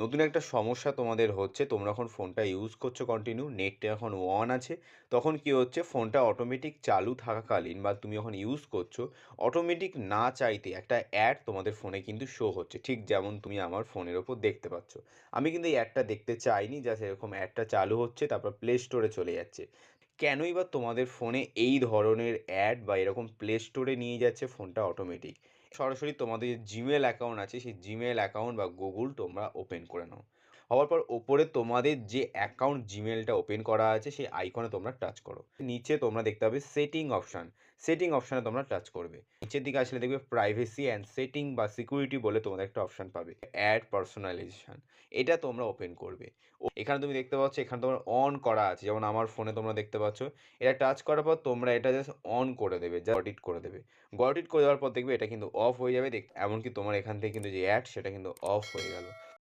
নতুন একটা সমস্যা তোমাদের হচ্ছে, তোমরা যখন ফোনটা ইউজ করছো কন্টিনিউ, নেটটা যখন অন আছে, তখন কি হচ্ছে ফোনটা অটোমেটিক চালু থাকাকালীন বা তুমি যখন ইউজ করছো, অটোমেটিক না চাইতে একটা অ্যাড তোমাদের ফোনে কিন্তু শো হচ্ছে। ঠিক যেমন তুমি আমার ফোনের ওপর দেখতে পাচ্ছ। আমি কিন্তু এই অ্যাডটা দেখতে চাইনি, জাস্ট এরকম অ্যাডটা চালু হচ্ছে, তারপর প্লে স্টোরে চলে যাচ্ছে। কেনই বা তোমাদের ফোনে এই ধরনের অ্যাড বা এরকম প্লে স্টোরে নিয়ে যাচ্ছে ফোনটা অটোমেটিক? সরাসরি তোমাদের যে জিমেল অ্যাকাউন্ট আছে, সেই জিমেল অ্যাকাউন্ট বা গুগল তোমরা ওপেন করে নাও। হওয়ার পর ওপরে তোমাদের যে অ্যাকাউন্ট জিমেলটা ওপেন করা আছে সেই আইকনে তোমরা টাচ করো। নিচে তোমরা দেখতে পাবে সেটিং অপশান। সেটিং অপশানে তোমরা টাচ করবে। নিচের দিকে আসলে দেখবে প্রাইভেসি অ্যান্ড সেটিং বা সিকিউরিটি বলে তোমাদের একটা অপশান পাবে। অ্যাড পার্সোনালাইজেশন, এটা তোমরা ওপেন করবে। এখানে তুমি দেখতে পাচ্ছ, এখানে তোমার অন করা আছে, যেমন আমার ফোনে তোমরা দেখতে পাচ্ছ। এটা টাচ করার পর তোমরা এটা জাস্ট অন করে দেবে, গট ইট করে দেবে। গট ইট করে দেওয়ার পর দেখবে এটা কিন্তু অফ হয়ে যাবে। এমনকি তোমার এখান থেকে কিন্তু যে অ্যাড সেটা কিন্তু অফ হয়ে গেল।